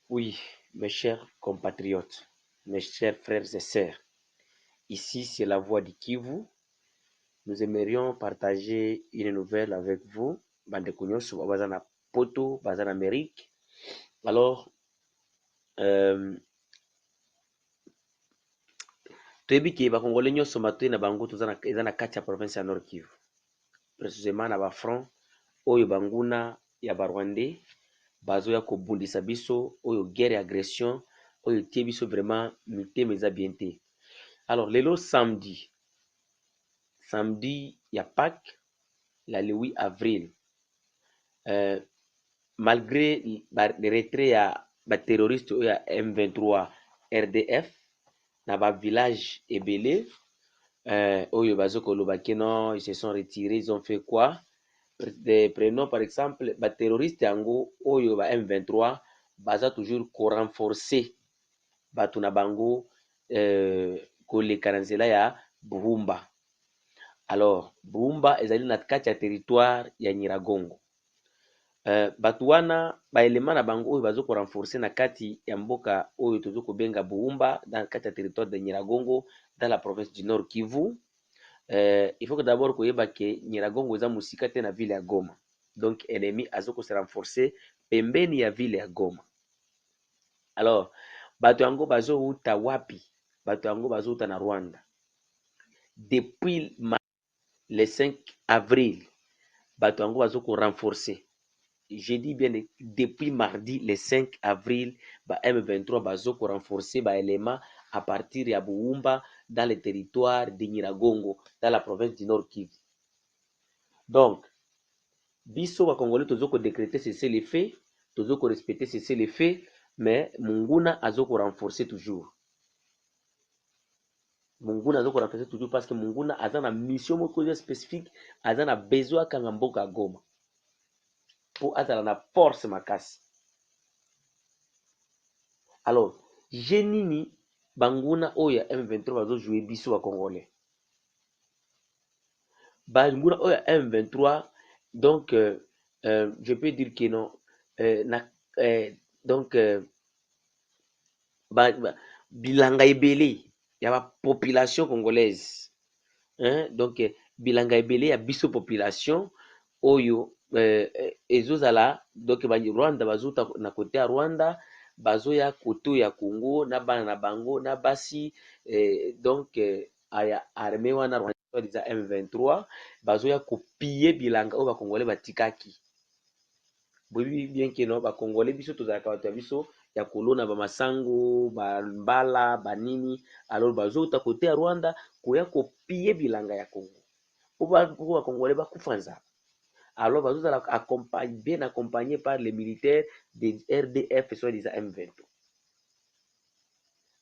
Oui, mes chers compatriotes, mes chers frères et sœurs, ici c'est la voix du Kivu. Nous aimerions partager une nouvelle avec vous. Bandeko nyonso baza na poto, baza na Amérique. Alors, euh, toyebi ke bakongole nyonso matoi na bango eza na kati ya province ya Nord Kivu. Précisément na bafront oyo banguna ya barwandais bazoya kobundisa biso oyo guerre ya agression oyo tie biso vraiment mitema eza bien te. Alors lelo samedi ya Pâques la le 8 avril, malgré le retrait ya baterroriste oyo ya M23 RDF na bavillage ebele oyo bazo koloba ke non ils se sont retirés, ils ont fait quoi? Prenons par exemple baterroriste yango oyo ba M23 baza toujours korenforcer bato na bango koleka na nzela ya Buhumba. Alors Buhumba ezali na kati ya territoire ya Nyiragongo. Bato wana baelema na bango oyo bazo korenforcer na kati ya mboka oyo tozo kobenga Buhumba na kati ya territoire de Nyiragongo dans la province du Nord Kivu. Il faut que d'abord koyeba ke Nyiragongo eza musika te na ville ya Goma. Donc ennemi azo ko se renforcer pembeni ya ville ya Goma. Alors bato yango bazo uta wapi? Bato yango bazo uta na Rwanda. Depuis le 5 avril, bato yango bazo ko renforcer. Je dis bien depuis mardi le 5 avril, ba M23 bazo ko renforcer ba élément à partir ya Buhumba dans le territoire de Nyiragongo dans la province du Nord Kivu. Donc biso ba Congolais tozo ko décréter cesser les faits, tozo ko respecter cesser les faits, mais Munguna azo ko renforcer toujours. Munguna azo ko renforcer toujours parce que Munguna aza na mission moko spécifique, aza na besoin kanga mboka Goma pour azala na force makasi. Alors jenini banguna oya M23 bazo jouer biso ba Congolais. Banguna oya M23 donc je peux dire que non donc bilanga ebele ya ba population congolaise, donc bilanga ebele ya biso population oyo ezozala donc ba Rwanda bazuta na kote ya Rwanda bazoya kote ya Congo na bana na bango na basi donc aya armée wana Rwanda za M23 bazoya kopiller bilanga oyo ba Congolais batikaki. Boyebi bien ke no ba Congolais biso tozalaka bato ya biso ya kolona bamasango bambala banini, alors bazota kote ya Rwanda koya kopiller bilanga ya Congo po ba Congolais bakufa nzala. Alors bazozala bien accompagné par les militaires de RDF soit disant M23.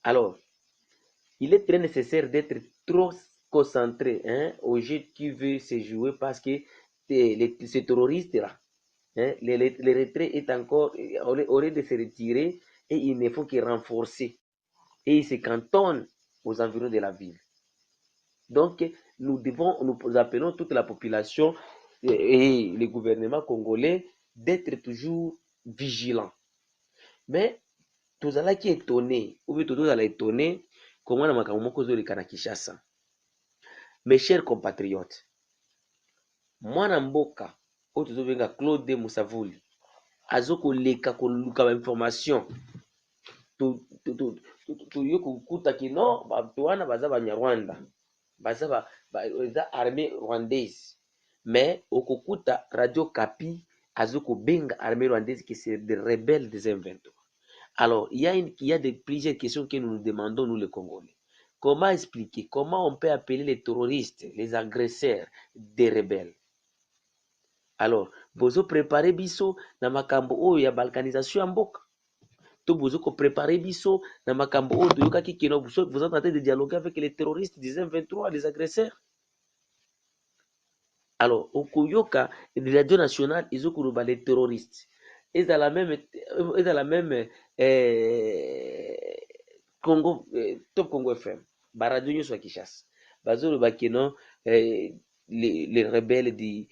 Alors il est très nécessaire d'être trop concentré au jeu qui veut se jouer parce que ces terroristes là, le retrait est encore, au lieu de se retirer, et il ne faut que renforcer. Et il se cantonne aux environs de la ville. Donc, nous appelons toute la population et le gouvernement congolais d'être toujours vigilants. Mais, tous allons qui étonnés, ou bien tous allons étonnés, comment on a makamoko na Kinshasa. Mes chers compatriotes, mwana mboka, oyo tozobenga Claude Musavuli, azokoleka koluka ba information toyo kokuta kino bato wana baza banyarwanda baza eza armée rwandaise, mais okokuta Radio Kapi azokobenga armée rwandaise que c'est des rebelles des M23. Alors il y a plusieurs questions que nous nous demandons, nous les Congolais. Comment expliquer, comment on peut appeler les terroristes, les agresseurs des rebelles? Alors bozo préparer biso na makambo oyo ya balkanisation ya mboka, to bozo ko préparer biso na makambo oyo toyokaki kino vous êtes en train de dialoguer avec les terroristes des M23, les agresseurs. Alors okoyoka radio nationale ezokoloba les terroristes ezala même Congo Top Congo FM baradio nyonso ya Kinshasa bazoloba kino les rebelles du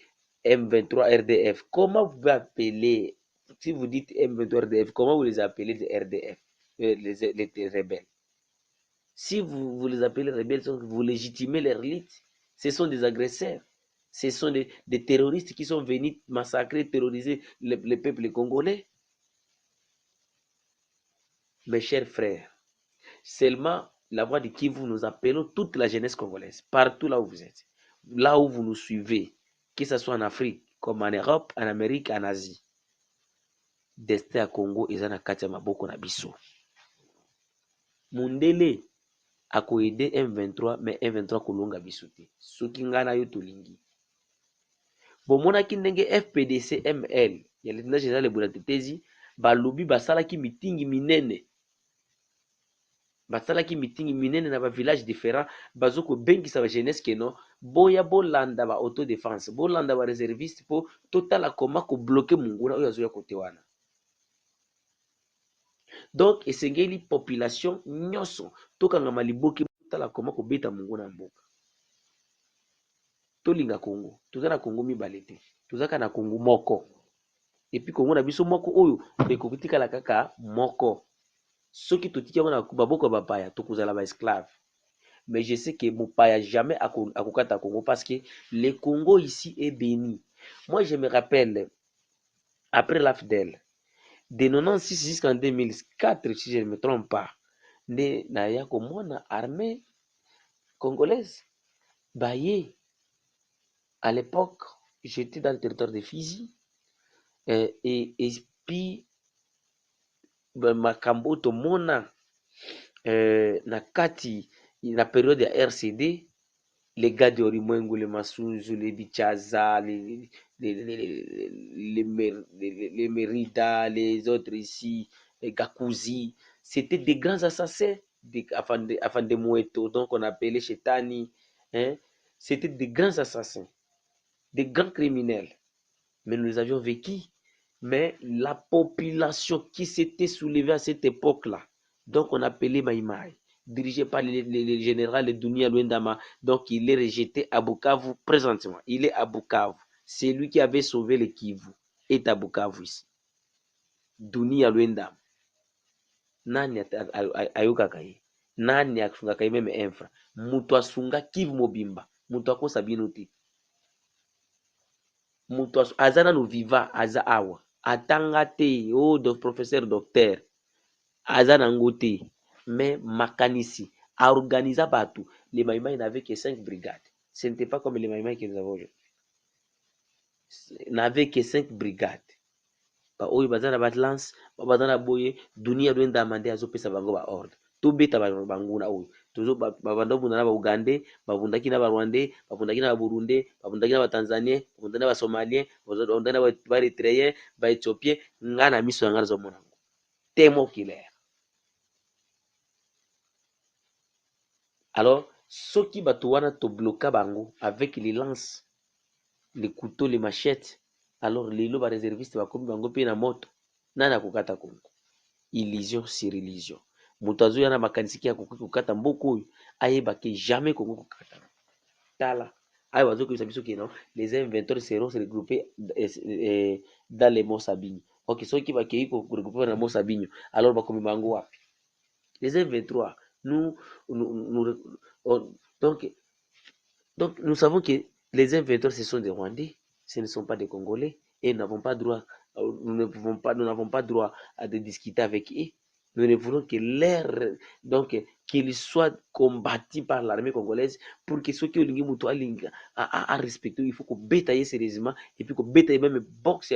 M23 RDF. Comment vous pouvez appeler si vous dites M23 RDF, comment vous les appelez des RDF, les rebelles? Si vous les appelez rebelles, vous légitimez leur lutte. Ce sont des agresseurs. Ce sont des terroristes qui sont venus massacrer, terroriser le peuple congolais. Mes chers frères, seulement la voix de Kivu, nous appelons toute la jeunesse congolaise, partout là où vous êtes, là où vous nous suivez, que ce soit en Afrique, comme en Europe, en Amérique, en Asie. Destin ya Congo eza na kati ya maboko na biso. Mundele akoyede M23, mais M23 kolonga biso te. Soki nga na yo tolingi. Bomonaki ndenge FPDC ML ya lieutenant général Ebula Tetezi balobi basalaki mitingi minene. Basalaki mitingi minene na ba village différents bazo ko bengisa ba jeunesse keno boya bolanda ba autodéfense, bolanda ba réserviste po totala koma ko bloquer munguna oyo azoya kote wana. Donc esengeli population nyonso tokangama liboki totala koma kobeta munguna mboka. Tolinga Congo, toza na Congo mibale te, tozaka na Congo moko. Et puis Congo na biso moko oyo ekokitikala kaka moko. Soki totiki yango na baboko bapaya tokozala ba esclave. Mais je sais que mopaya jamais akokata Congo parce que le Congo ici est béni. Moi je me rappelle après l'AFDEL de 96 jusqu'en 2004 si je ne me trompe pas, nde naya komona armée congolaise baye. À l'époque, j'étais dans le territoire de Fizi et puis makambo tomona na kati na période ya RCD, les gars de Orimwengu, les Masunzu, les Bichaza, les Merida, les autres ici, les Gakuzi, c'était des grands assassins, afin de Moueto, donc on appelait Chetani, hein? C'était des grands assassins, des grands criminels. Mais nous les avions vécu. Mais la population qui s'était soulevée à cette époque-là, donc on appelait Maïmaï, dirigé par le général Dunia Luendama, donc il est rejeté à Bukavu présentement. Il est à Bukavu. C'est lui qui avait sauvé le Kivu. Est à Bukavu ici. Dunia Luendama. Nani ayokaka ye? Nani akungaka ye meme infra? Mutu asunga Kivu mobimba. Mutu akosa bino te. Mutu aza nanu viva aza awa. Atanga te, oh, professeur docteur, aza nango te, mais makanisi, a organisé batou. Les Maïmaï n'avaient que 5 brigades. Ce n'était pas comme les Maïmaï que nous avons aujourd'hui. N'avaient que 5 brigades. Ba oyo bazana batlance, bazana boye, dunia luenda mande azopesa bango ba ordre. Tobeta banguna oyo. Tozo babanda bunda na ba Ugandais, babundaki na ba Rwandais, babundaki na ba Burundais, babundaki na ba Tanzaniens, babundaki na ba Somaliens, babundaki na ba Eritréens, ba Éthiopiens, ngana miso ngana zo monango. Temo killer. Alors, ceux qui batouana to bloquer bango avec les lances, les couteaux, les machettes, alors les lots réservistes va comme bango pe na moto. Nana kukata Congo. Illusion sur illusion. Mutazo yana makanisiki ya kukata mboko oyo ayeba ke jamais Congo kukata. Tala. Ayo bazo ko sabiso ke non, les M23 seront regroupés dans les Monts Sabinyo. OK, ceux qui va ke ko regrouper dans les Monts Sabinyo, alors bakomi bango wapi? Les M23 nous donc nous savons que les M23 ce sont des Rwandais, ce ne sont pas des Congolais et nous n'avons pas droit, nous n'avons pas droit à de discuter avec eux. Nous ne voulons que l'air, donc qu'ils soient combattus par l'armée congolaise pour que ceux qui ont mutu à respecter, il faut qu'on bétaille sérieusement et puis qu'on bétaille même boxe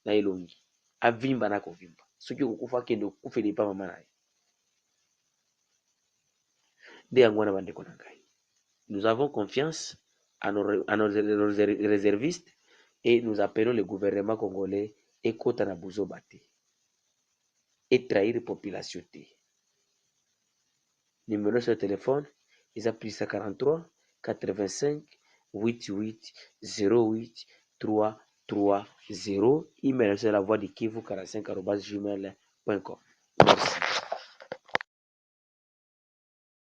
na elongi. A vimba na kovimba. Ceux qui ont kufa kendo kufeli pa mama na. Nous avons confiance à nos réservistes et nous appelons le gouvernement congolais et Kotanabuzo Bate et trahir la population. Numéro sur le téléphone, ils appellent 43 85 88 08 330. Email sur la voix de Kivu 45@gmail.com.